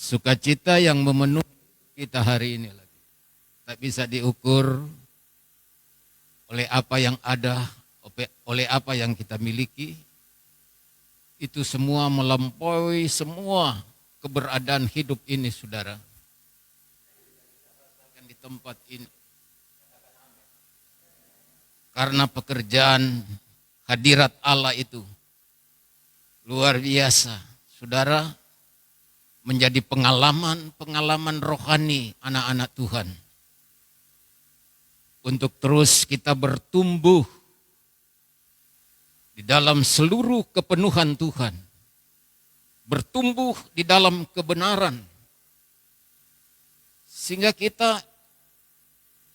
Sukacita yang memenuhi kita hari ini lagi. Tak bisa diukur oleh apa yang ada, oleh apa yang kita miliki. Itu semua melampaui semua keberadaan hidup ini, saudara. Di tempat ini. Karena pekerjaan hadirat Allah itu luar biasa. Saudara, menjadi pengalaman rohani anak-anak Tuhan. Untuk terus kita bertumbuh di dalam seluruh kepenuhan Tuhan. Bertumbuh di dalam kebenaran. Sehingga kita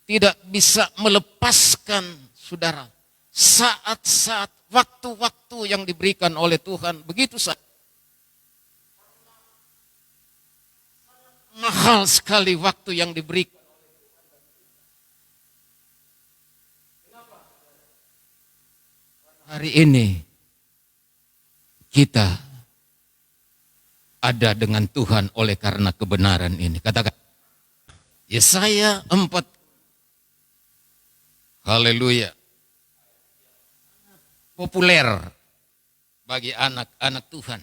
tidak bisa melepaskan, saudara, saat-saat, waktu-waktu yang diberikan oleh Tuhan. Begitu saja. Mahal sekali waktu yang diberikan. Hari ini kita ada dengan Tuhan oleh karena kebenaran ini. Katakan Yesaya 4. Haleluya. Populer bagi anak-anak Tuhan.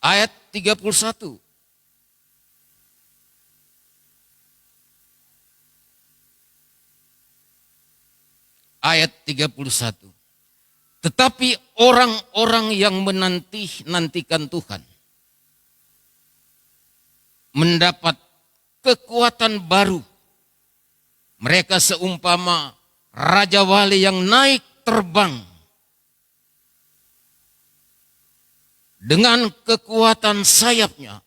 Ayat 31. Ayat 31. Tetapi orang-orang yang menantikan Tuhan mendapat kekuatan baru. Mereka seumpama Raja Wali yang naik terbang dengan kekuatan sayapnya.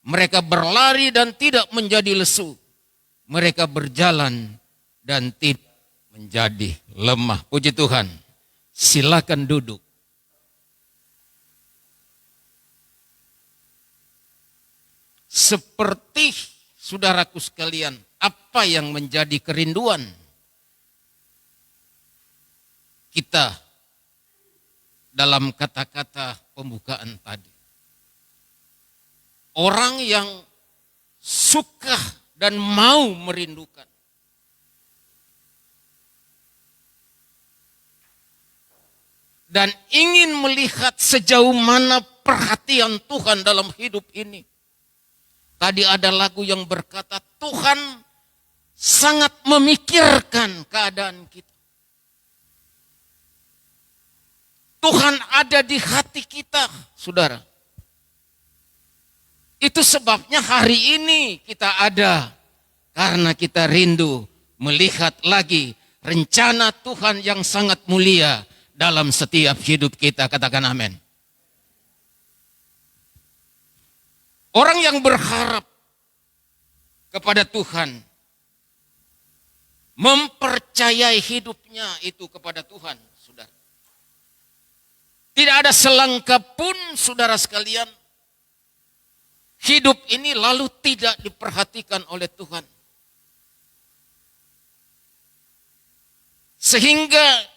Mereka berlari dan tidak menjadi lesu. Mereka berjalan dan tidak menjadi lemah. Puji Tuhan. Silakan duduk. Seperti saudaraku sekalian, apa yang menjadi kerinduan kita dalam kata-kata pembukaan tadi? Orang yang suka dan mau merindukan. Dan ingin melihat sejauh mana perhatian Tuhan dalam hidup ini. Tadi ada lagu yang berkata, Tuhan sangat memikirkan keadaan kita. Tuhan ada di hati kita, saudara. Itu sebabnya hari ini kita ada. Karena kita rindu melihat lagi rencana Tuhan yang sangat mulia dalam setiap hidup kita. Katakan amin. Orang yang berharap kepada Tuhan, mempercayai hidupnya itu kepada Tuhan, saudara. Tidak ada selangkah pun, saudara sekalian, hidup ini lalu tidak diperhatikan oleh Tuhan. Sehingga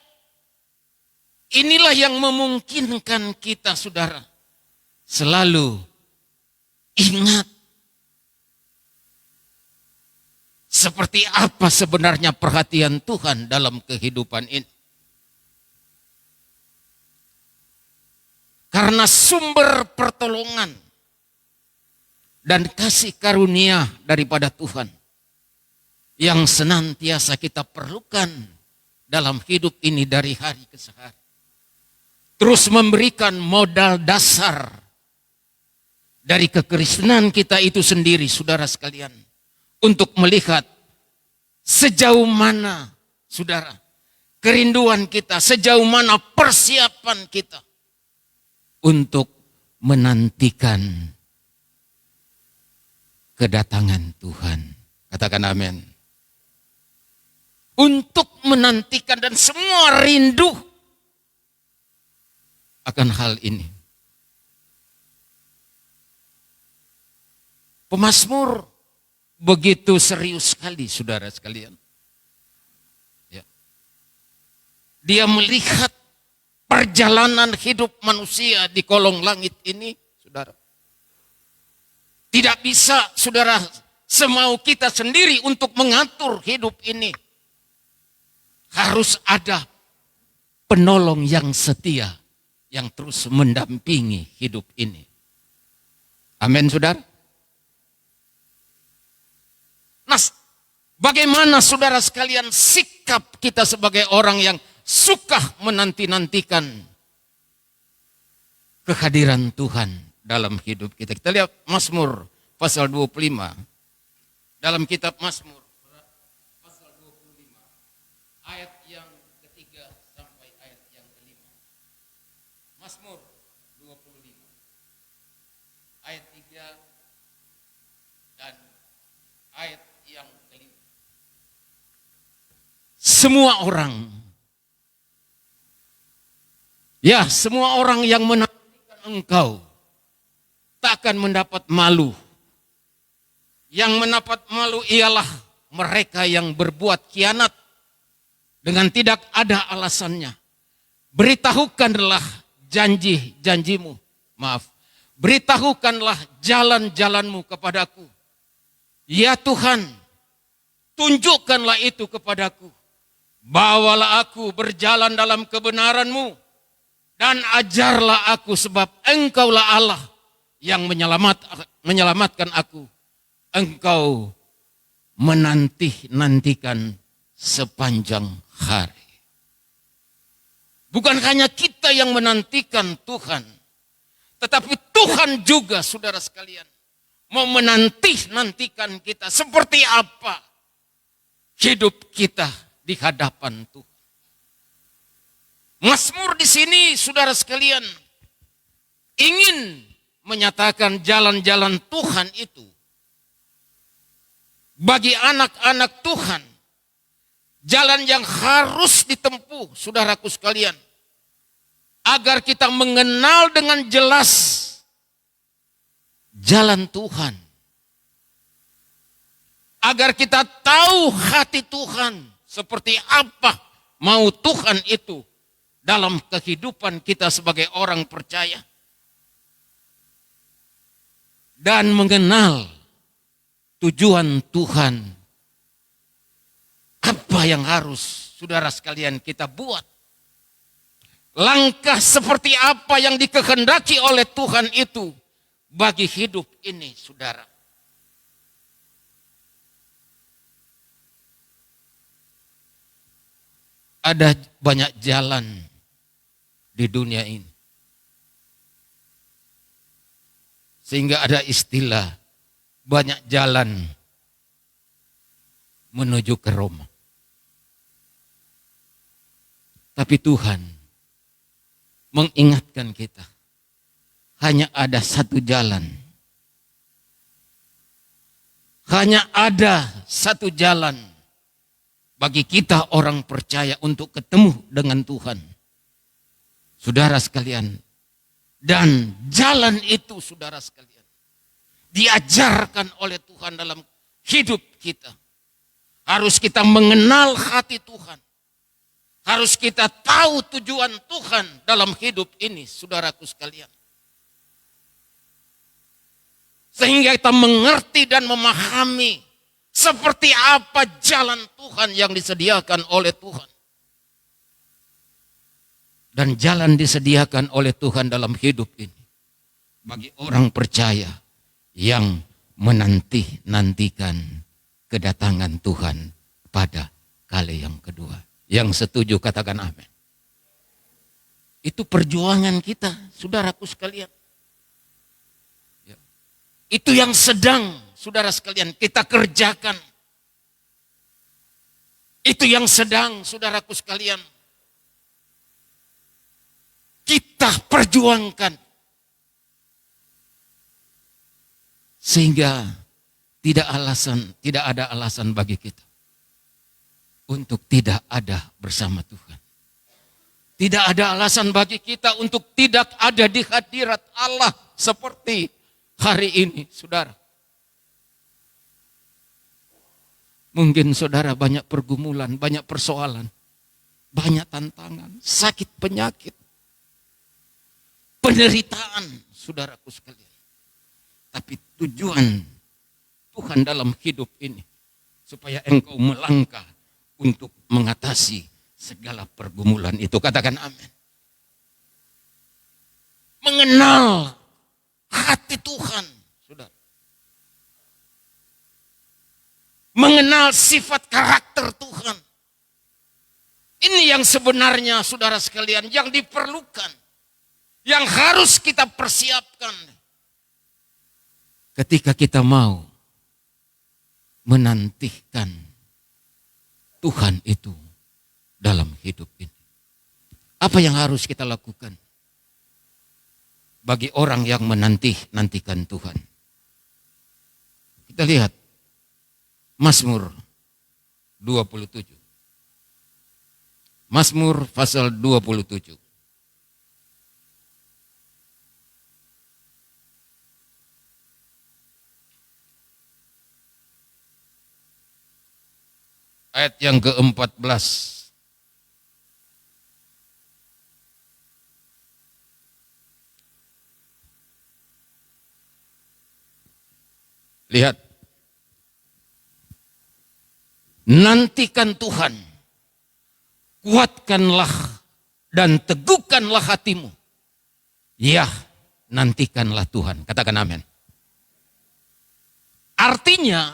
inilah yang memungkinkan kita, saudara, selalu ingat seperti apa sebenarnya perhatian Tuhan dalam kehidupan ini. Karena sumber pertolongan dan kasih karunia daripada Tuhan yang senantiasa kita perlukan dalam hidup ini dari hari ke hari. Terus memberikan modal dasar dari kekristenan kita itu sendiri, saudara sekalian. Untuk melihat sejauh mana, saudara, kerinduan kita, sejauh mana persiapan kita untuk menantikan kedatangan Tuhan. Katakan amin. Untuk menantikan dan semua rindu akan hal ini. Pemazmur begitu serius sekali, saudara sekalian. Ya. Dia melihat perjalanan hidup manusia di kolong langit ini, saudara. Tidak bisa, saudara, semau kita sendiri untuk mengatur hidup ini. Harus ada penolong yang setia, yang terus mendampingi hidup ini. Amin, saudara. Nah, bagaimana saudara sekalian sikap kita sebagai orang yang suka menanti-nantikan kehadiran Tuhan dalam hidup kita. Kita lihat Mazmur pasal 25. Dalam kitab Mazmur pasal 25 ayat yang ketiga sampai ayat yang kelima. Mazmur 25 ayat 3 dan ayat yang kelima. Semua orang yang menantikan engkau tak akan mendapat malu. Yang mendapat malu ialah mereka yang berbuat khianat dengan tidak ada alasannya. Beritahukanlah janji-janjimu. Beritahukanlah jalan-jalanmu kepadaku. Ya Tuhan, tunjukkanlah itu kepadaku. Bawalah aku berjalan dalam kebenaran-Mu. Dan ajarlah aku sebab Engkaulah Allah yang menyelamatkan aku. Engkau menanti-nantikan sepanjang hari. Bukan hanya kita yang menantikan Tuhan, tetapi Tuhan juga, saudara sekalian, mau menanti-nantikan kita. Seperti apa hidup kita di hadapan Tuhan. Mazmur di sini, saudara sekalian, ingin menyatakan jalan-jalan Tuhan itu bagi anak-anak Tuhan, jalan yang harus ditempuh, saudaraku sekalian, agar kita mengenal dengan jelas jalan Tuhan, agar kita tahu hati Tuhan seperti apa mau Tuhan itu dalam kehidupan kita sebagai orang percaya, dan mengenal tujuan Tuhan. Apa yang harus saudara sekalian kita buat? Langkah seperti apa yang dikehendaki oleh Tuhan itu bagi hidup ini, saudara. Ada banyak jalan di dunia ini. Sehingga ada istilah banyak jalan menuju ke Roma. Tapi Tuhan mengingatkan kita, hanya ada satu jalan. Hanya ada satu jalan bagi kita orang percaya untuk ketemu dengan Tuhan. Saudara sekalian, dan jalan itu, saudara sekalian, diajarkan oleh Tuhan dalam hidup kita. Harus kita mengenal hati Tuhan. Harus kita tahu tujuan Tuhan dalam hidup ini, saudaraku sekalian. Sehingga kita mengerti dan memahami seperti apa jalan Tuhan yang disediakan oleh Tuhan. Dan jalan disediakan oleh Tuhan dalam hidup ini bagi orang percaya yang menanti-nantikan kedatangan Tuhan pada kali yang kedua. Yang setuju katakan amin. Itu perjuangan kita, saudaraku sekalian. Itu yang sedang, saudara sekalian, kita kerjakan. Itu yang sedang, saudaraku sekalian, kita perjuangkan. Sehingga tidak ada alasan bagi kita untuk tidak ada bersama Tuhan. Tidak ada alasan bagi kita untuk tidak ada di hadirat Allah seperti hari ini, saudara. Mungkin saudara banyak pergumulan, banyak persoalan, banyak tantangan, sakit penyakit, penderitaan, saudaraku sekalian. Tapi tujuan Tuhan dalam hidup ini supaya engkau melangkah untuk mengatasi segala pergumulan itu. Katakan amin. Mengenal hati Tuhan, saudara. Mengenal sifat karakter Tuhan. Ini yang sebenarnya saudara sekalian yang diperlukan. Yang harus kita persiapkan. Ketika kita mau menantikan Tuhan itu dalam hidup ini. Apa yang harus kita lakukan? Bagi orang yang nantikan Tuhan. Kita lihat Mazmur 27. Mazmur pasal 27. Ayat yang ke-14. Lihat. Nantikan Tuhan. Kuatkanlah dan teguhkanlah hatimu. Ya, nantikanlah Tuhan. Katakan amin. Artinya,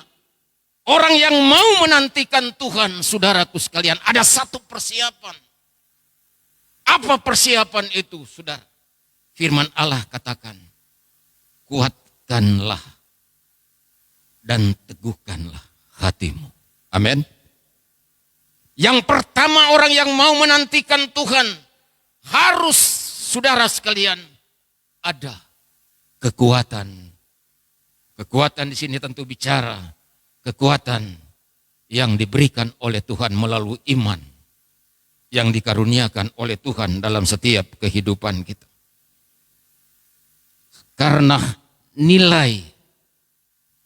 orang yang mau menantikan Tuhan, saudaraku sekalian, ada satu persiapan. Apa persiapan itu, saudara? Firman Allah katakan, kuatkanlah dan teguhkanlah hatimu. Amin. Yang pertama orang yang mau menantikan Tuhan, harus saudara sekalian, ada kekuatan. Kekuatan di sini tentu bicara kekuatan yang diberikan oleh Tuhan melalui iman yang dikaruniakan oleh Tuhan dalam setiap kehidupan kita. Karena nilai,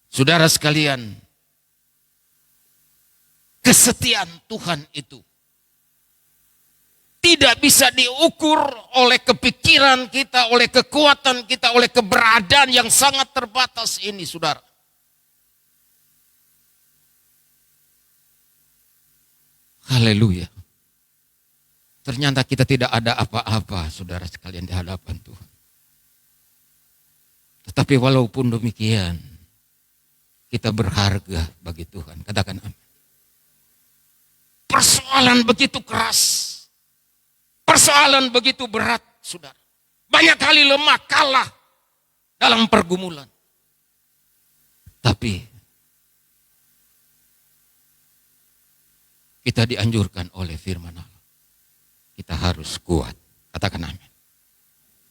saudara sekalian, kesetiaan Tuhan itu tidak bisa diukur oleh kepikiran kita, oleh kekuatan kita, oleh keberadaan yang sangat terbatas ini, saudara. Haleluya. Ternyata kita tidak ada apa-apa, saudara sekalian, di hadapan Tuhan. Tetapi walaupun demikian, kita berharga bagi Tuhan. Katakan amin. Persoalan begitu keras. Persoalan begitu berat, saudara. Banyak kali lemah, kalah dalam pergumulan. Tapi kita dianjurkan oleh firman Allah. Kita harus kuat. Katakan amin.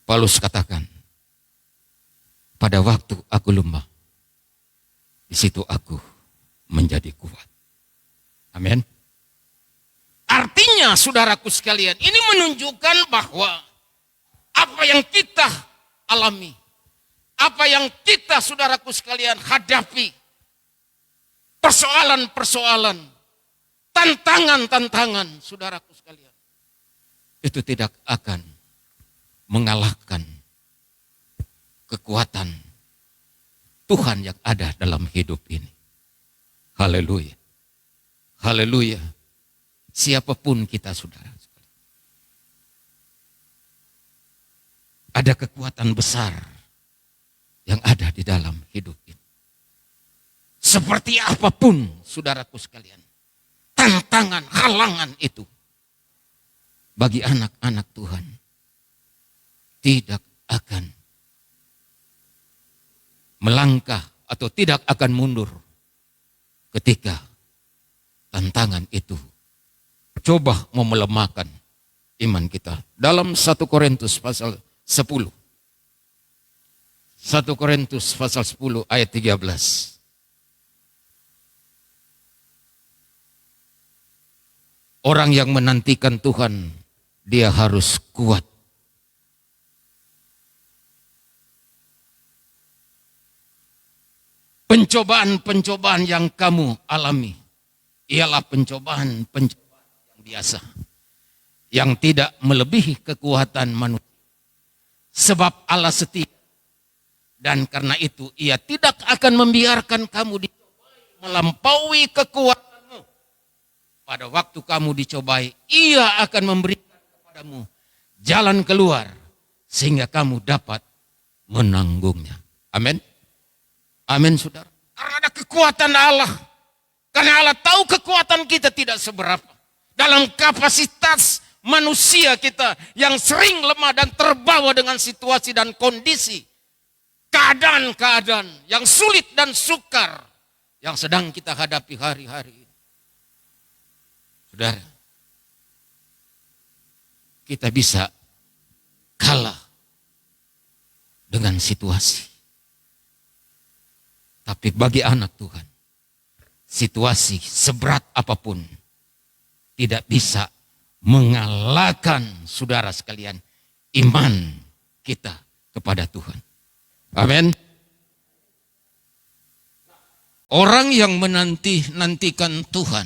Paulus katakan, pada waktu aku lemah, di situ aku menjadi kuat. Amin. Artinya saudaraku sekalian, ini menunjukkan bahwa apa yang kita alami, apa yang kita saudaraku sekalian hadapi, persoalan-persoalan, tantangan-tantangan saudaraku sekalian, itu tidak akan mengalahkan kekuatan Tuhan yang ada dalam hidup ini. Haleluya. Haleluya. Siapapun kita, saudara. Ada kekuatan besar yang ada di dalam hidup ini. Seperti apapun, saudaraku sekalian, tantangan, halangan itu bagi anak-anak Tuhan tidak akan melangkah atau tidak akan mundur ketika tantangan itu coba mau melemahkan iman kita. Dalam 1 Korintus pasal 10. 1 Korintus pasal 10 ayat 13. Orang yang menantikan Tuhan, dia harus kuat. Pencobaan-pencobaan yang kamu alami ialah pencobaan-pencobaan yang biasa, yang tidak melebihi kekuatan manusia. Sebab Allah setia, Dan karena itu ia tidak akan membiarkan kamu melampaui kekuatanmu. Pada waktu kamu dicobai, ia akan memberikan kepadamu jalan keluar sehingga kamu dapat menanggungnya. Amin. Amin, saudara. Karena ada kekuatan Allah. Karena Allah tahu kekuatan kita tidak seberapa. Dalam kapasitas manusia kita yang sering lemah dan terbawa dengan situasi dan kondisi. Keadaan-keadaan yang sulit dan sukar yang sedang kita hadapi hari-hari ini. Saudara, kita bisa kalah dengan situasi. Tapi bagi anak Tuhan, situasi seberat apapun tidak bisa mengalahkan, saudara sekalian, iman kita kepada Tuhan. Amin. Orang yang menantikan Tuhan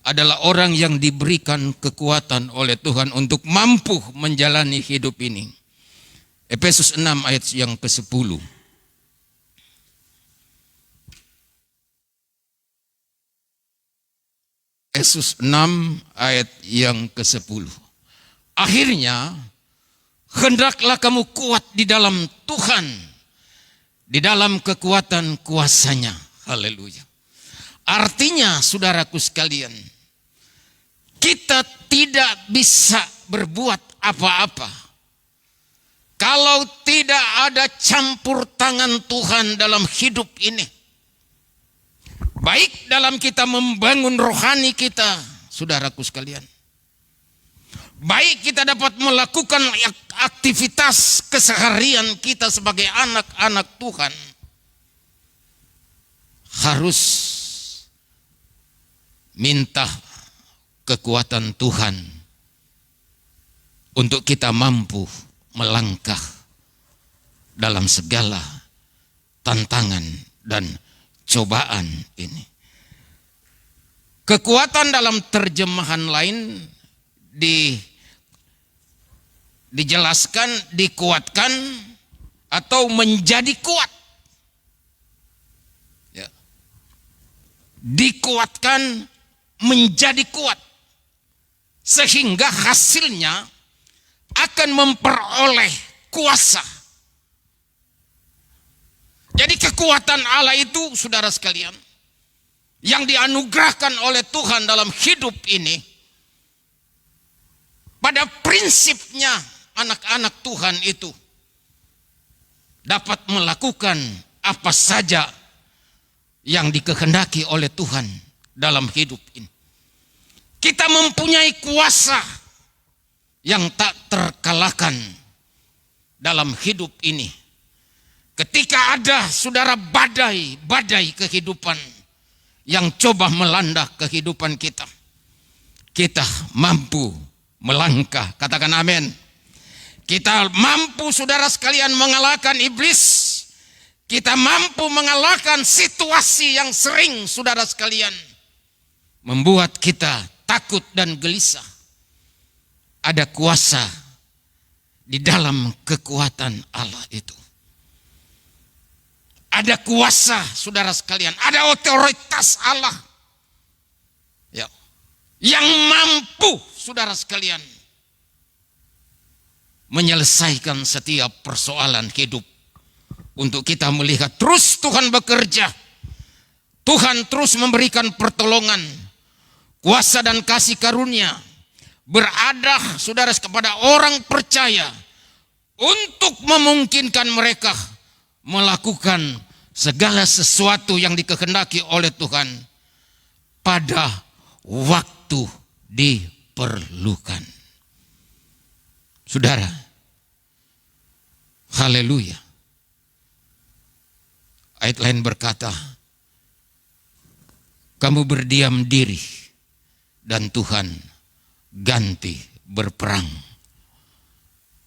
adalah orang yang diberikan kekuatan oleh Tuhan untuk mampu menjalani hidup ini. Efesus 6 ayat yang ke-10. Efesus 6 ayat yang ke-10. Akhirnya, hendaklah kamu kuat di dalam Tuhan, di dalam kekuatan kuasanya. Haleluya. Artinya, saudaraku sekalian, kita tidak bisa berbuat apa-apa kalau tidak ada campur tangan Tuhan dalam hidup ini. Baik dalam kita membangun rohani kita, saudaraku sekalian. Baik kita dapat melakukan aktivitas keseharian kita sebagai anak-anak Tuhan. Harus minta kekuatan Tuhan untuk kita mampu melangkah dalam segala tantangan dan cobaan ini. Kekuatan dalam terjemahan lain dijelaskan, dikuatkan atau menjadi kuat. Ya. Dikuatkan menjadi kuat. Sehingga hasilnya akan memperoleh kuasa. Jadi kekuatan Allah itu, saudara sekalian, yang dianugerahkan oleh Tuhan dalam hidup ini, pada prinsipnya anak-anak Tuhan itu dapat melakukan apa saja yang dikehendaki oleh Tuhan dalam hidup ini. Kita mempunyai kuasa yang tak terkalahkan dalam hidup ini. Ketika ada, saudara, badai kehidupan yang coba melanda kehidupan kita, kita mampu melangkah. Katakan amin. Kita mampu, saudara sekalian, mengalahkan iblis. Kita mampu mengalahkan situasi yang sering, saudara sekalian, membuat kita takut dan gelisah. Ada kuasa di dalam kekuatan Allah itu. Ada kuasa, saudara sekalian, ada otoritas Allah ya, yang mampu, saudara sekalian, menyelesaikan setiap persoalan hidup. Untuk kita melihat terus Tuhan bekerja, Tuhan terus memberikan pertolongan, kuasa dan kasih karunia berada, saudara, kepada orang percaya untuk memungkinkan mereka melakukan segala sesuatu yang dikehendaki oleh Tuhan pada waktu diperlukan. Saudara, haleluya. Ayat lain berkata, kamu berdiam diri dan Tuhan ganti berperang.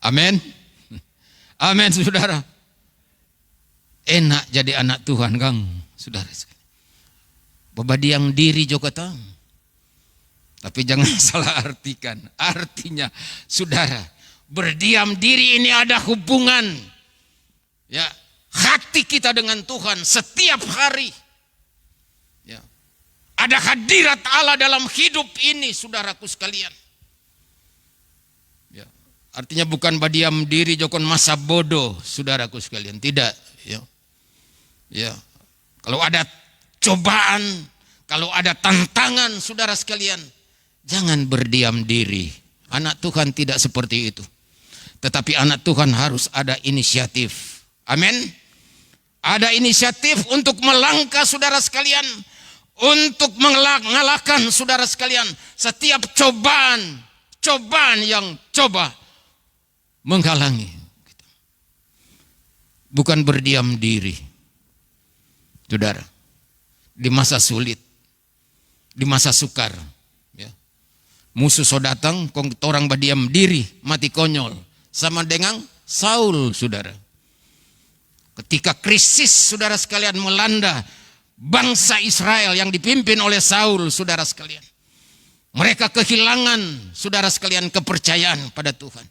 Amin. Amin, saudara. Enak jadi anak Tuhan, Kang, saudara. Berdiam diri juga tang. Tapi jangan salah artikan. Artinya, saudara, berdiam diri ini ada hubungan ya hati kita dengan Tuhan setiap hari. Ya. Ada hadirat Allah dalam hidup ini, saudaraku sekalian. Ya. Artinya bukan berdiam diri jokon masa bodoh, saudaraku sekalian. Tidak. Ya. Ya. Kalau ada cobaan, kalau ada tantangan, saudara sekalian, jangan berdiam diri. Anak Tuhan tidak seperti itu. Tetapi anak Tuhan harus ada inisiatif. Amin. Ada inisiatif untuk melangkah, saudara sekalian. Untuk mengalahkan, saudara sekalian, setiap cobaan yang coba menghalangi. Bukan berdiam diri. Saudara, di masa sulit, di masa sukar, ya. Musuh so datang, orang berdiam diri, mati konyol. Sama dengan Saul, saudara. Ketika krisis, saudara sekalian, melanda bangsa Israel yang dipimpin oleh Saul, saudara sekalian. Mereka kehilangan, saudara sekalian, kepercayaan pada Tuhan.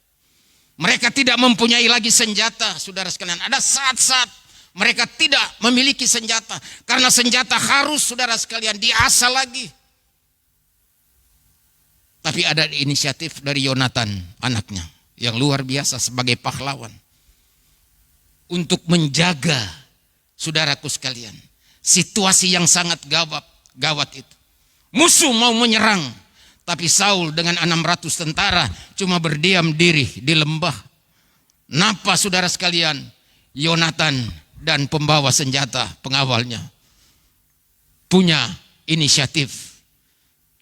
Mereka tidak mempunyai lagi senjata, saudara sekalian. Ada saat-saat mereka tidak memiliki senjata. Karena senjata harus, saudara sekalian, diasah lagi. Tapi ada inisiatif dari Yonatan, anaknya, yang luar biasa sebagai pahlawan. Untuk menjaga, saudaraku sekalian, situasi yang sangat gawat itu. Musuh mau menyerang, tapi Saul dengan 600 tentara cuma berdiam diri di lembah. Napa, saudara sekalian? Yonatan dan pembawa senjata pengawalnya punya inisiatif.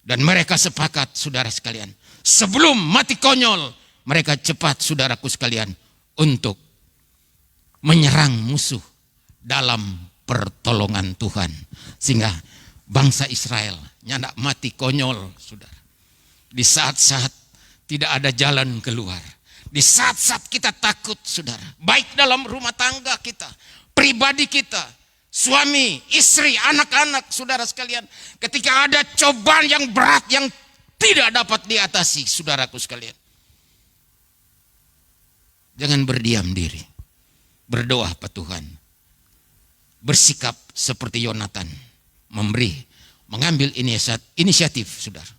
Dan mereka sepakat, saudara sekalian, sebelum mati konyol, mereka cepat, saudaraku sekalian, untuk menyerang musuh dalam pertolongan Tuhan. Sehingga bangsa Israel nyandak mati konyol, saudara. Di saat-saat tidak ada jalan keluar. Di saat-saat kita takut, saudara. Baik dalam rumah tangga kita, pribadi kita, suami, istri, anak-anak, saudara sekalian. Ketika ada cobaan yang berat yang tidak dapat diatasi, saudaraku sekalian. Jangan berdiam diri. Berdoa pada Tuhan. Bersikap seperti Yonatan. Mengambil inisiatif, saudara.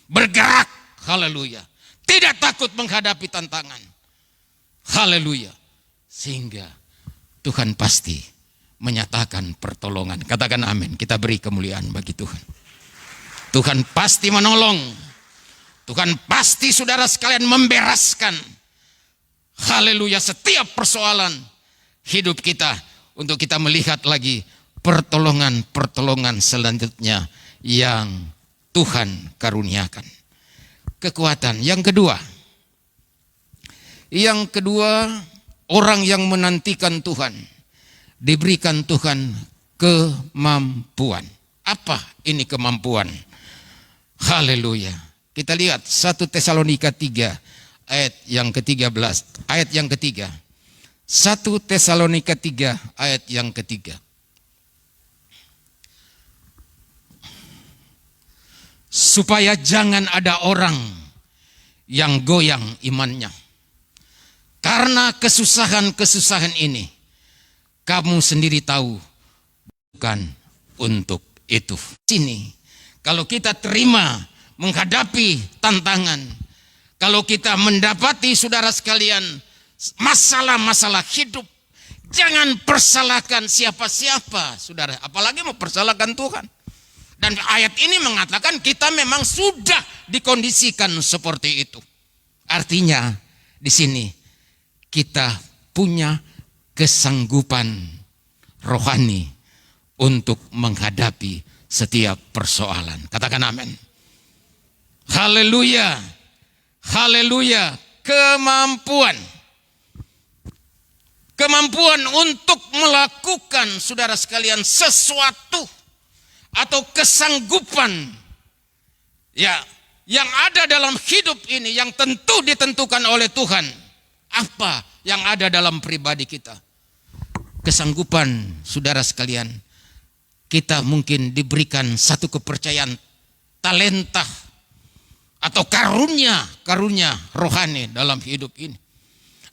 Bergerak, haleluya. Tidak takut menghadapi tantangan. Haleluya. Sehingga Tuhan pasti menyatakan pertolongan. Katakan amin. Kita beri kemuliaan bagi Tuhan. Tuhan pasti menolong. Tuhan pasti, saudara sekalian, membereskan. Haleluya, setiap persoalan hidup kita, untuk kita melihat lagi pertolongan-pertolongan selanjutnya yang Tuhan karuniakan. Kekuatan. Yang kedua, orang yang menantikan Tuhan diberikan Tuhan kemampuan. Apa ini kemampuan? Haleluya. Kita lihat 1 Tesalonika 3 ayat yang ke-13, ayat yang ketiga. 1 Tesalonika 3 ayat yang ketiga. Supaya jangan ada orang yang goyang imannya. Karena kesusahan-kesusahan ini, kamu sendiri tahu, bukan untuk itu. Sini, kalau kita terima menghadapi tantangan, kalau kita mendapati, saudara sekalian, masalah-masalah hidup, jangan persalahkan siapa-siapa, saudara. Apalagi mempersalahkan Tuhan. Dan ayat ini mengatakan kita memang sudah dikondisikan seperti itu. Artinya di sini kita punya kesanggupan rohani untuk menghadapi setiap persoalan. Katakan amin. Haleluya. Haleluya. Kemampuan untuk melakukan, saudara sekalian, sesuatu atau kesanggupan ya yang ada dalam hidup ini yang tentu ditentukan oleh Tuhan. Apa yang ada dalam pribadi kita? Kesanggupan, saudara sekalian, kita mungkin diberikan satu kepercayaan, talenta atau karunia rohani dalam hidup ini.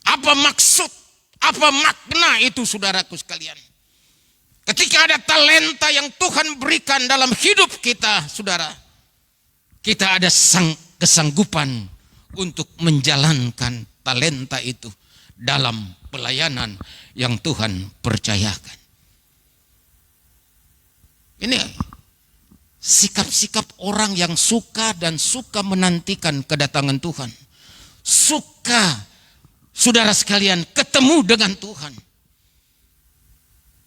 Apa maksud Apa makna itu saudaraku sekalian? Ketika ada talenta yang Tuhan berikan dalam hidup kita, saudara, kita ada kesanggupan untuk menjalankan talenta itu dalam pelayanan yang Tuhan percayakan. Ini sikap-sikap orang yang suka dan suka menantikan kedatangan Tuhan. Suka, saudara sekalian, ketemu dengan Tuhan.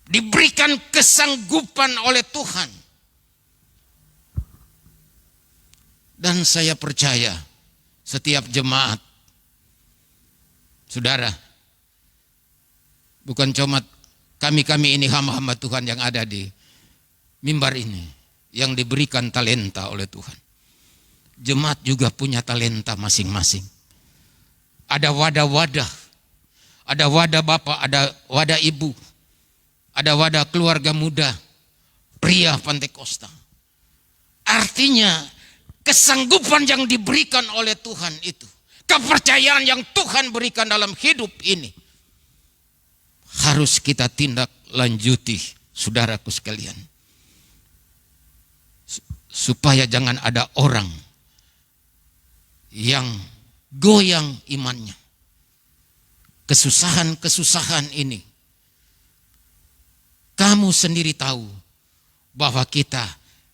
Diberikan kesanggupan oleh Tuhan. Dan saya percaya setiap jemaat, saudara, bukan cuma kami-kami ini hamba-hamba Tuhan yang ada di mimbar ini, yang diberikan talenta oleh Tuhan. Jemaat juga punya talenta masing-masing. Ada wadah-wadah, ada wadah bapak, ada wadah ibu, ada wadah keluarga muda, pria Pantekosta. Artinya kesanggupan yang diberikan oleh Tuhan itu, kepercayaan yang Tuhan berikan dalam hidup ini, harus kita tindak lanjuti, saudaraku sekalian. Supaya jangan ada orang yang goyang imannya. Kesusahan-kesusahan ini, kamu sendiri tahu bahwa kita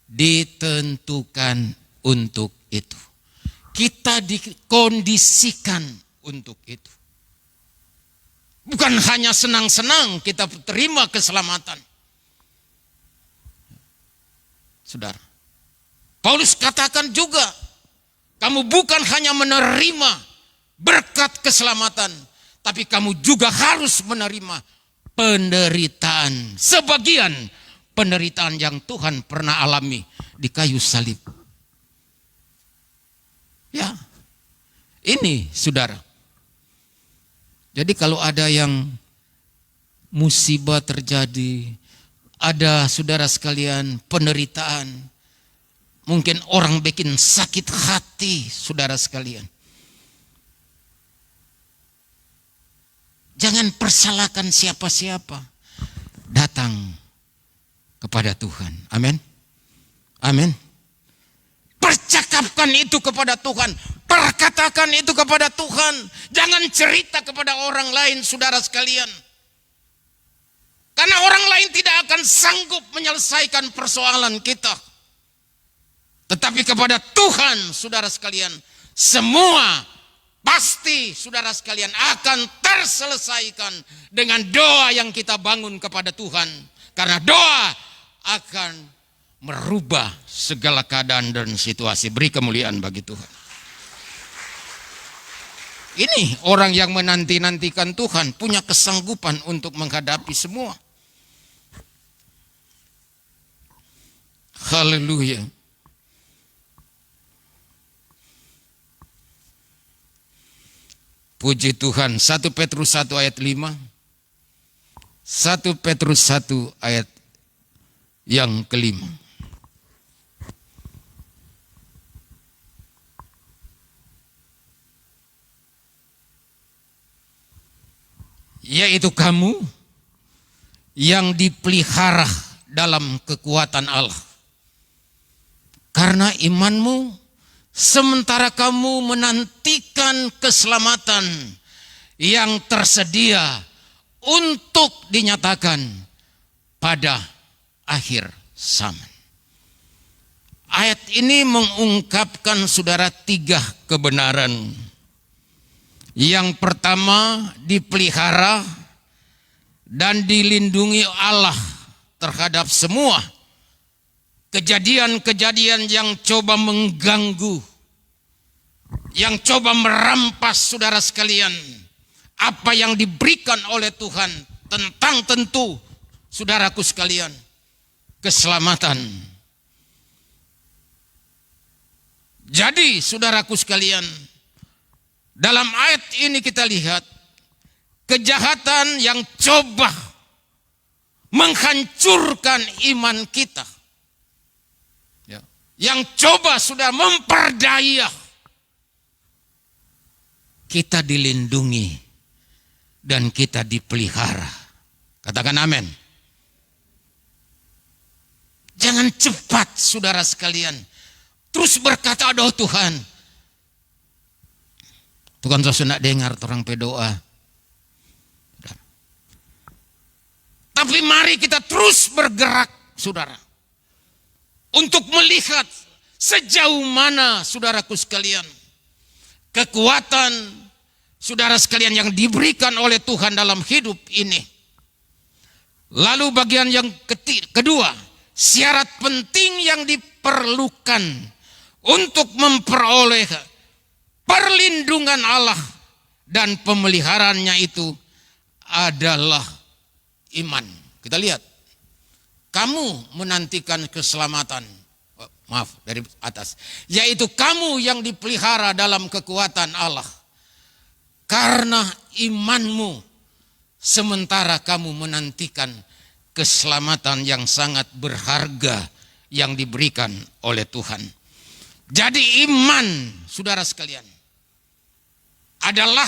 ditentukan untuk itu. Kita dikondisikan untuk itu. Bukan hanya senang-senang kita terima keselamatan. Saudara, Paulus katakan juga, kamu bukan hanya menerima berkat keselamatan, tapi kamu juga harus menerima penderitaan. Sebagian penderitaan yang Tuhan pernah alami di kayu salib. Ya, ini saudara. Jadi kalau ada yang musibah terjadi, ada saudara sekalian penderitaan, mungkin orang bikin sakit hati saudara sekalian, jangan persalahkan siapa-siapa. Datang kepada Tuhan. Amin. Amin. Percakapkan itu kepada Tuhan. Perkatakan itu kepada Tuhan. Jangan cerita kepada orang lain, saudara sekalian. Karena orang lain tidak akan sanggup menyelesaikan persoalan kita. Tetapi kepada Tuhan, saudara sekalian, semua pasti saudara sekalian akan terselesaikan dengan doa yang kita bangun kepada Tuhan. Karena doa akan merubah segala keadaan dan situasi. Beri kemuliaan bagi Tuhan. Ini orang yang menanti-nantikan Tuhan, punya kesanggupan untuk menghadapi semua. Haleluya. Puji Tuhan. 1 Petrus 1 ayat 5. 1 Petrus 1 ayat yang kelima. Yaitu kamu yang dipelihara dalam kekuatan Allah. Karena imanmu, sementara kamu menantikan keselamatan yang tersedia untuk dinyatakan pada akhir zaman. Ayat ini mengungkapkan saudara 3 kebenaran. Yang pertama, dipelihara dan dilindungi Allah terhadap semua kejadian-kejadian yang coba mengganggu, yang coba merampas saudara sekalian apa yang diberikan oleh Tuhan tentang tentu saudaraku sekalian keselamatan. Jadi saudaraku sekalian, dalam ayat ini kita lihat kejahatan yang coba menghancurkan iman kita. Yang coba sudah memperdaya. Kita dilindungi dan kita dipelihara. Katakan amin. Jangan cepat saudara sekalian terus berkata, aduh Tuhan. Tuhan saya nak dengar orang berdoa. Tapi mari kita terus bergerak saudara. Untuk melihat sejauh mana saudaraku sekalian. Kekuatan saudara sekalian yang diberikan oleh Tuhan dalam hidup ini. Lalu bagian yang kedua, syarat penting yang diperlukan untuk memperoleh perlindungan Allah dan pemeliharaannya itu adalah iman. Kita lihat, kamu menantikan keselamatan. Maaf, dari atas. Yaitu kamu yang dipelihara dalam kekuatan Allah. Karena imanmu, sementara kamu menantikan keselamatan yang sangat berharga yang diberikan oleh Tuhan. Jadi iman, saudara sekalian, adalah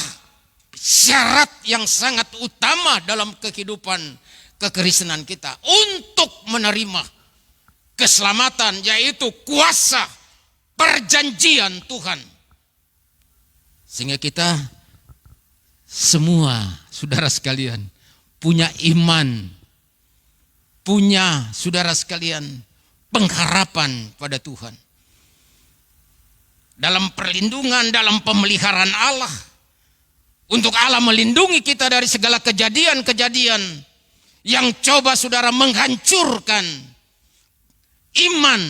syarat yang sangat utama dalam kehidupan kekristenan kita untuk menerima keselamatan, yaitu kuasa perjanjian Tuhan. Sehingga kita semua saudara sekalian punya iman, punya saudara sekalian pengharapan pada Tuhan. Dalam perlindungan, dalam pemeliharaan Allah. Untuk Allah melindungi kita dari segala kejadian-kejadian yang coba saudara menghancurkan iman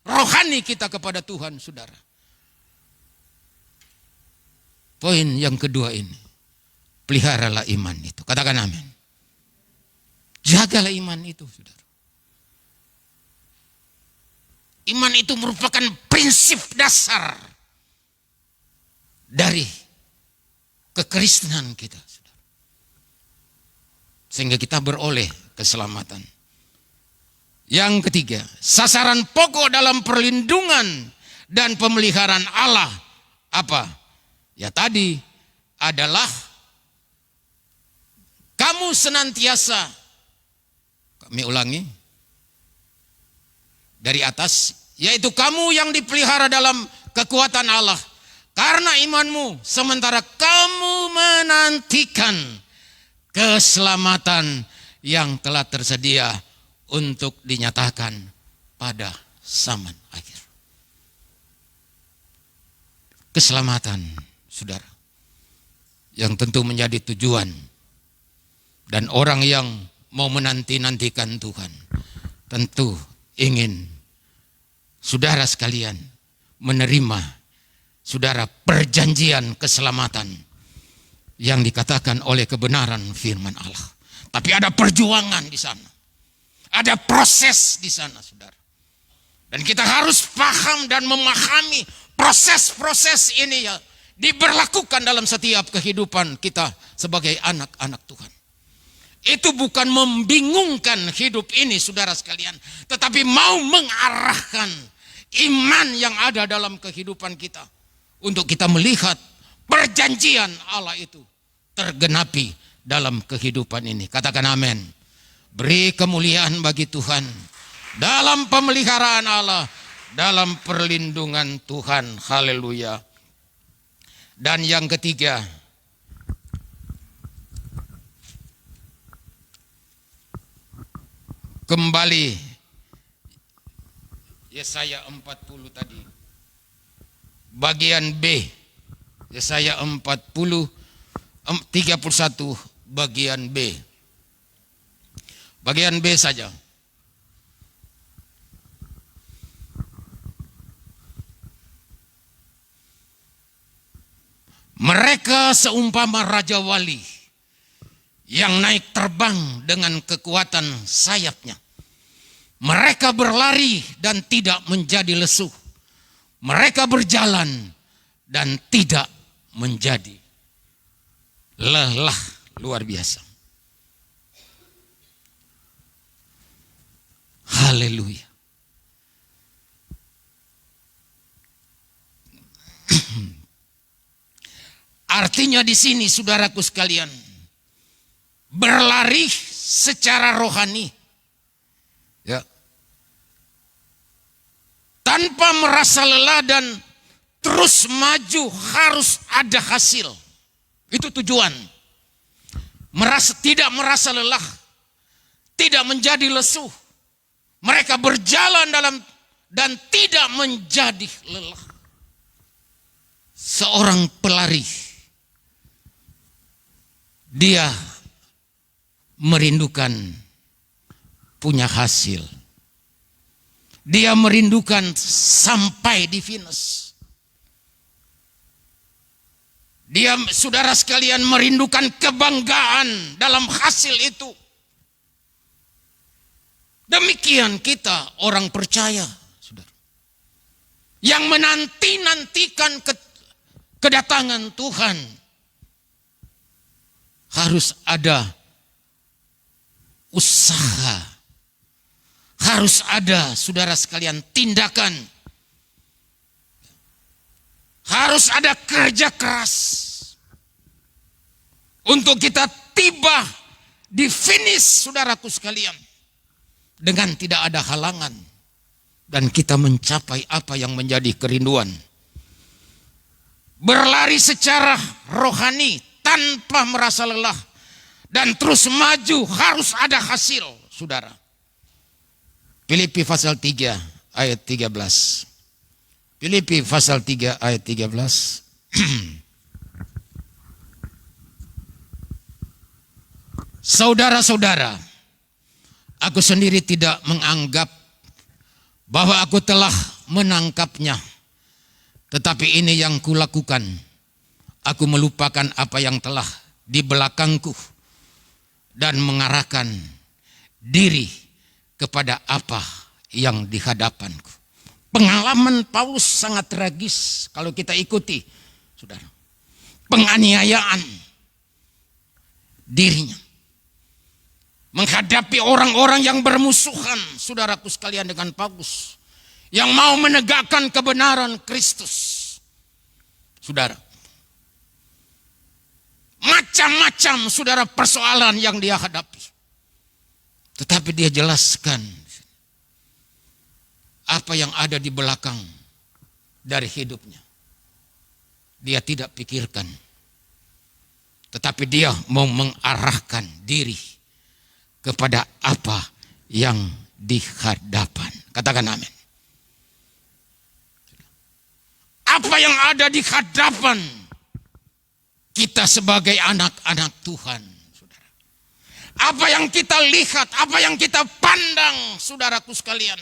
rohani kita kepada Tuhan saudara. Poin yang kedua ini, peliharalah iman itu. Katakan amin. Jagalah iman itu saudara. Iman itu merupakan prinsip dasar dari kekristenan kita saudara. Sehingga kita beroleh keselamatan. Yang ketiga, sasaran pokok dalam perlindungan dan pemeliharaan Allah apa? Ya tadi adalah kamu senantiasa, kami ulangi dari atas, yaitu kamu yang dipelihara dalam kekuatan Allah. Karena imanmu, sementara kamu menantikan keselamatan yang telah tersedia untuk dinyatakan pada zaman akhir. Keselamatan, saudara, yang tentu menjadi tujuan. Dan orang yang mau menanti-nantikan Tuhan, tentu ingin saudara sekalian menerima saudara perjanjian keselamatan yang dikatakan oleh kebenaran firman Allah. Tapi ada perjuangan di sana. Ada proses di sana, saudara. Dan kita harus paham dan memahami proses-proses ini ya diberlakukan dalam setiap kehidupan kita sebagai anak-anak Tuhan. Itu bukan membingungkan hidup ini, saudara sekalian, tetapi mau mengarahkan iman yang ada dalam kehidupan kita untuk kita melihat perjanjian Allah itu tergenapi dalam kehidupan ini. Katakan amin. Beri kemuliaan bagi Tuhan dalam pemeliharaan Allah, dalam perlindungan Tuhan. Haleluya. Dan yang ketiga, kembali Yesaya 40 tadi. Bagian B. Yesaya 40 31 bagian B. Bagian B saja. Mereka seumpama raja wali yang naik terbang dengan kekuatan sayapnya. Mereka berlari dan tidak menjadi lesu. Mereka berjalan dan tidak menjadi lelah. Luar biasa. Haleluya. Artinya di sini saudaraku sekalian, berlari secara rohani. Ya. Tanpa merasa lelah dan terus maju, harus ada hasil. Itu tujuan. Tidak merasa lelah, tidak menjadi lesu. Mereka berjalan dan tidak menjadi lelah. Seorang pelari, dia merindukan punya hasil. Dia merindukan sampai di finish. Dia, saudara sekalian, merindukan kebanggaan dalam hasil itu. Demikian kita orang percaya, saudara, yang menanti-nantikan kedatangan Tuhan. Harus ada usaha, harus ada, saudara sekalian, tindakan, harus ada kerja keras untuk kita tiba di finish, saudaraku sekalian, dengan tidak ada halangan, dan kita mencapai apa yang menjadi kerinduan. Berlari secara rohani tanpa merasa lelah dan terus maju, harus ada hasil, saudara. Filipi pasal 3 ayat 13. Filipi pasal 3 ayat 13. Saudara-saudara, aku sendiri tidak menganggap bahwa aku telah menangkapnya. Tetapi ini yang kulakukan, aku melupakan apa yang telah di belakangku dan mengarahkan diri kepada apa yang di hadapanku. Pengalaman Paulus sangat tragis kalau kita ikuti, saudara. Penganiayaan dirinya, menghadapi orang-orang yang bermusuhan, saudaraku sekalian, dengan Paulus, yang mau menegakkan kebenaran Kristus. Saudara, macam-macam, saudara, persoalan yang dia hadapi. Tetapi dia jelaskan apa yang ada di belakang dari hidupnya. Dia tidak pikirkan, tetapi dia mau mengarahkan diri kepada apa yang di hadapan. Katakan amin. Apa yang ada di hadapan kita sebagai anak-anak Tuhan, saudara. Apa yang kita lihat, apa yang kita pandang, saudaraku sekalian,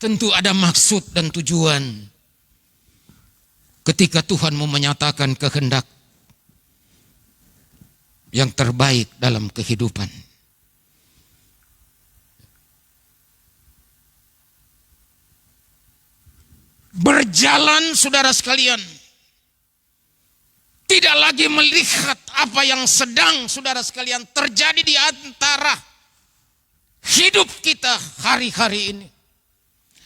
tentu ada maksud dan tujuan ketika Tuhan mau menyatakan kehendak yang terbaik dalam kehidupan. Berjalan, saudara sekalian, tidak lagi melihat apa yang sedang, saudara sekalian, terjadi di antara hidup kita hari-hari ini.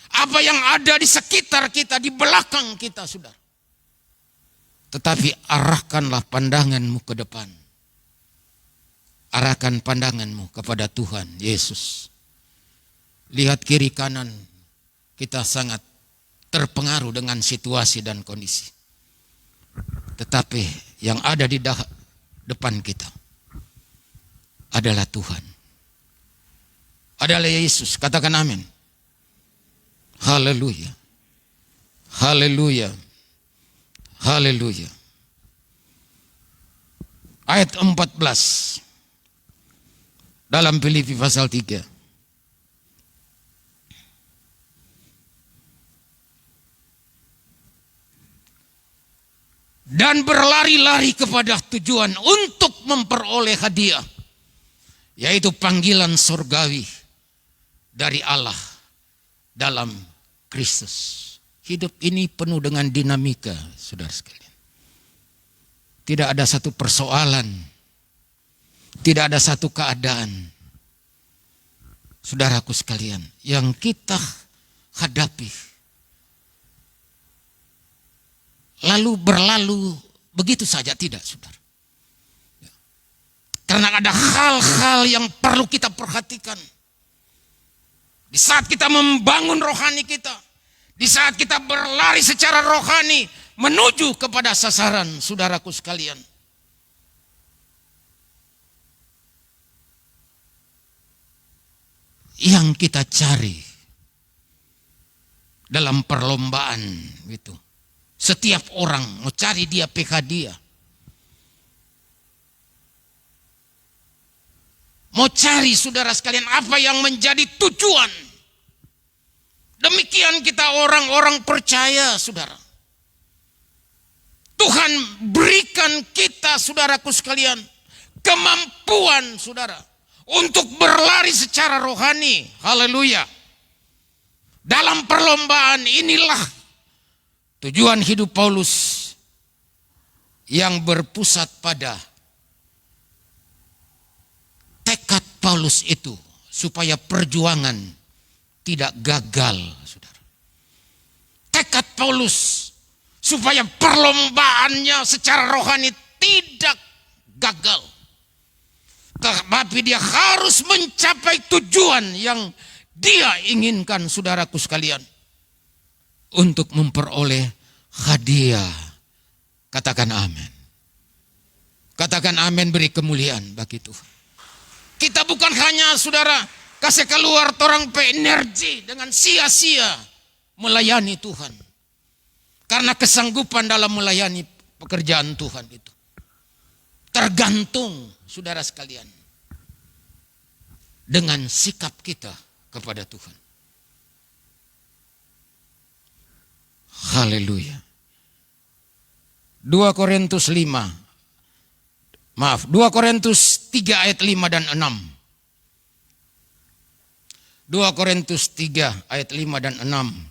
Apa yang ada di sekitar kita, di belakang kita, saudara. Tetapi arahkanlah pandanganmu ke depan. Arahkan pandanganmu kepada Tuhan Yesus. Lihat kiri kanan, kita sangat terpengaruh dengan situasi dan kondisi. Tetapi yang ada di depan kita adalah Tuhan. Adalah Yesus. Katakan amin. Haleluya. Haleluya. Haleluya. Ayat 14 dalam Filipi pasal 3. Dan berlari-lari kepada tujuan untuk memperoleh hadiah, yaitu panggilan surgawi dari Allah dalam Kristus. Hidup ini penuh dengan dinamika, saudara sekalian. Tidak ada satu persoalan, tidak ada satu keadaan, saudaraku sekalian, yang kita hadapi lalu berlalu begitu saja, tidak, saudara. Karena ada hal-hal yang perlu kita perhatikan. Di saat kita membangun rohani kita, di saat kita berlari secara rohani menuju kepada sasaran, saudaraku sekalian. Yang kita cari dalam perlombaan itu. Setiap orang mau cari dia PK dia. Mau cari, saudara sekalian, apa yang menjadi tujuan. Demikian kita orang-orang percaya, saudara. Tuhan berikan kita, saudaraku sekalian, kemampuan, saudara, untuk berlari secara rohani. Haleluya. Dalam perlombaan inilah tujuan hidup Paulus yang berpusat pada tekad Paulus itu supaya perjuangan tidak gagal, saudara. Tekad Paulus supaya perlombaannya secara rohani tidak gagal. Tapi dia harus mencapai tujuan yang dia inginkan, saudaraku sekalian. Untuk memperoleh hadiah. Katakan amin. Katakan amin, beri kemuliaan bagi Tuhan. Kita bukan hanya, saudara, kasih keluar orang energi dengan sia-sia melayani Tuhan. Karena kesanggupan dalam melayani pekerjaan Tuhan itu tergantung, saudara sekalian, dengan sikap kita kepada Tuhan. Haleluya. 2 Korintus 3 ayat 5 dan 6. 2 Korintus 3 ayat 5 dan 6.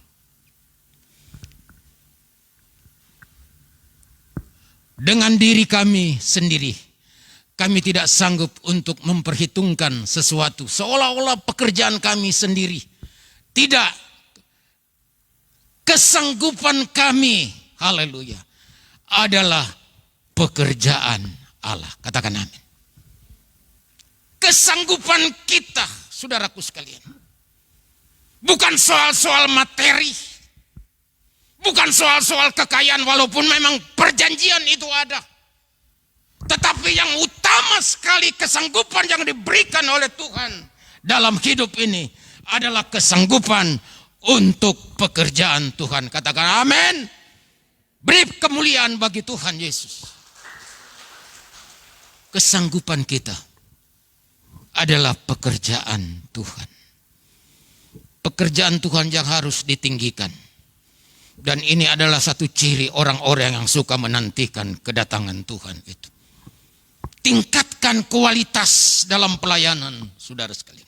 Dengan diri kami sendiri, kami tidak sanggup untuk memperhitungkan sesuatu seolah-olah pekerjaan kami sendiri. Tidak. Kesanggupan kami, haleluya, adalah pekerjaan Allah. Katakan amin. Kesanggupan kita, saudaraku sekalian, bukan soal-soal materi, bukan soal-soal kekayaan, walaupun memang perjanjian itu ada. Tetapi yang utama sekali kesanggupan yang diberikan oleh Tuhan dalam hidup ini adalah kesanggupan untuk pekerjaan Tuhan. Katakan amin. Beri kemuliaan bagi Tuhan Yesus. Kesanggupan kita adalah pekerjaan Tuhan. Pekerjaan Tuhan yang harus ditinggikan. Dan ini adalah satu ciri orang-orang yang suka menantikan kedatangan Tuhan itu. Tingkatkan kualitas dalam pelayanan, saudara sekalian.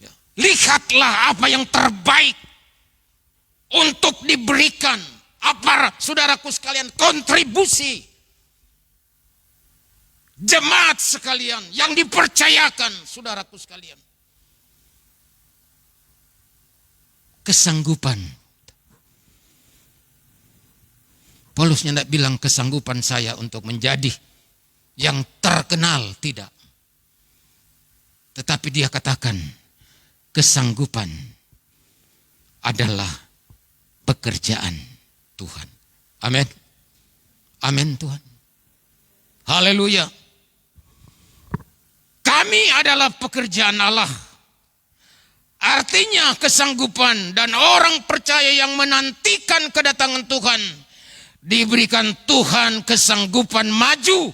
Ya. Lihatlah apa yang terbaik untuk diberikan. Apa, saudaraku sekalian, kontribusi jemaat sekalian yang dipercayakan, saudaraku sekalian. Kesanggupan. Paulusnya tidak bilang kesanggupan saya untuk menjadi yang terkenal, tidak. Tetapi dia katakan kesanggupan adalah pekerjaan Tuhan. Amin. Amin Tuhan. Haleluya. Kami adalah pekerjaan Allah. Artinya kesanggupan dan orang percaya yang menantikan kedatangan Tuhan diberikan Tuhan kesanggupan maju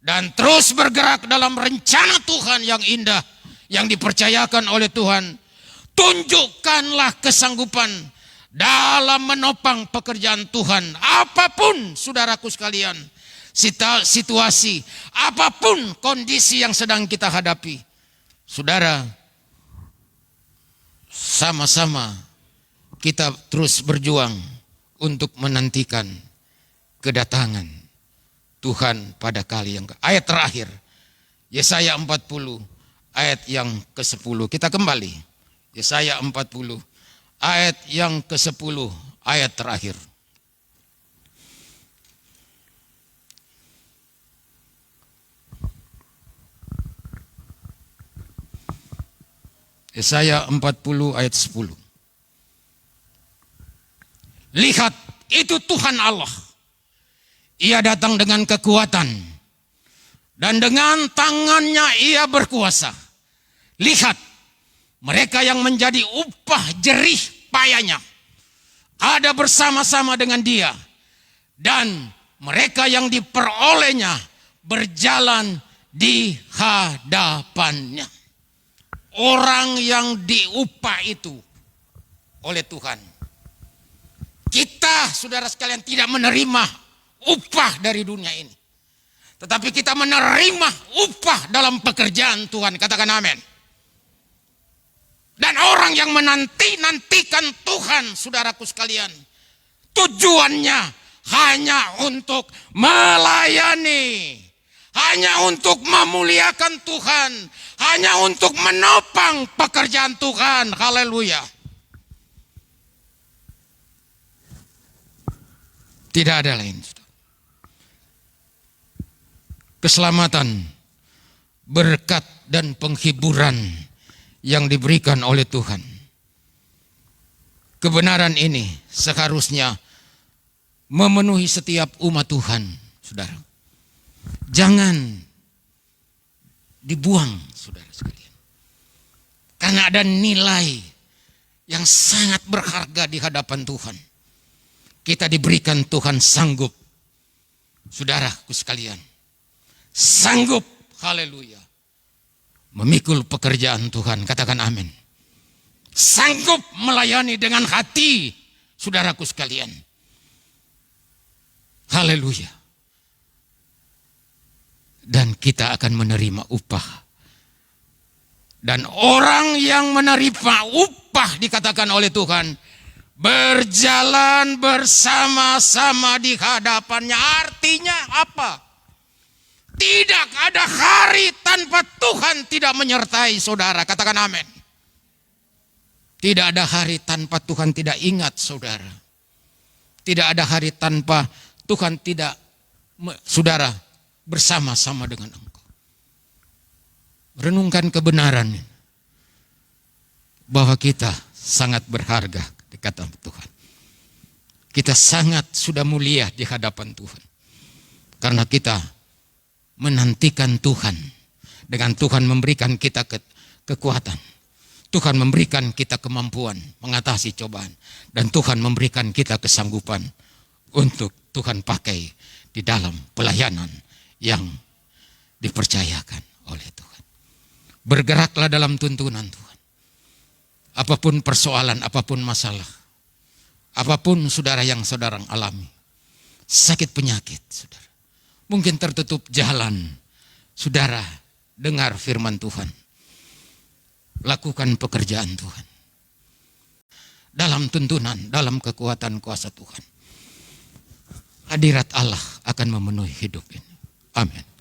dan terus bergerak dalam rencana Tuhan yang indah yang dipercayakan oleh Tuhan. Tunjukkanlah kesanggupan dalam menopang pekerjaan Tuhan. Apapun, saudaraku sekalian, situasi, apapun kondisi yang sedang kita hadapi. Saudara, sama-sama kita terus berjuang untuk menantikan kedatangan Tuhan pada kali yang ayat terakhir. Yesaya 40 ayat yang ke-10. Kita kembali. Yesaya 40 ayat yang ke-10, ayat terakhir. Yesaya 40 ayat 10. Lihat, itu Tuhan Allah. Ia datang dengan kekuatan, dan dengan tangannya ia berkuasa. Lihat, mereka yang menjadi upah jerih payahnya ada bersama-sama dengan dia, dan mereka yang diperolehnya berjalan di hadapannya. Orang yang diupah itu oleh Tuhan. Kita, saudara sekalian, tidak menerima upah dari dunia ini. Tetapi kita menerima upah dalam pekerjaan Tuhan. Katakan amin. Dan orang yang menanti-nantikan Tuhan, saudaraku sekalian, tujuannya hanya untuk melayani, hanya untuk memuliakan Tuhan, hanya untuk menopang pekerjaan Tuhan. Haleluya. Tidak ada lain. Keselamatan, berkat dan penghiburan yang diberikan oleh Tuhan. Kebenaran ini seharusnya memenuhi setiap umat Tuhan, saudara. Jangan dibuang, saudara sekalian. Karena ada nilai yang sangat berharga di hadapan Tuhan. Kita diberikan Tuhan sanggup, saudaraku sekalian, sanggup, haleluya, memikul pekerjaan Tuhan. Katakan amin. Sanggup melayani dengan hati, saudaraku sekalian. Haleluya. Dan kita akan menerima upah. Dan orang yang menerima upah dikatakan oleh Tuhan, berjalan bersama-sama di hadapannya. Artinya apa? Tidak ada hari tanpa Tuhan tidak menyertai saudara. Katakan amin. Tidak ada hari tanpa Tuhan tidak ingat saudara. Tidak ada hari tanpa Tuhan tidak, saudara, bersama-sama dengan engkau. Renungkan kebenaran bahwa kita sangat berharga di kata Tuhan. Kita sangat sudah mulia di hadapan Tuhan. Karena kita menantikan Tuhan. Dengan Tuhan memberikan kita kekuatan. Tuhan memberikan kita kemampuan mengatasi cobaan. Dan Tuhan memberikan kita kesanggupan untuk Tuhan pakai di dalam pelayanan yang dipercayakan oleh Tuhan. Bergeraklah dalam tuntunan Tuhan. Apapun persoalan, apapun masalah, apapun saudara yang saudara alami, sakit penyakit saudara, mungkin tertutup jalan, saudara dengar firman Tuhan, lakukan pekerjaan Tuhan dalam tuntunan, dalam kekuatan kuasa Tuhan. Hadirat Allah akan memenuhi hidup ini. Amin.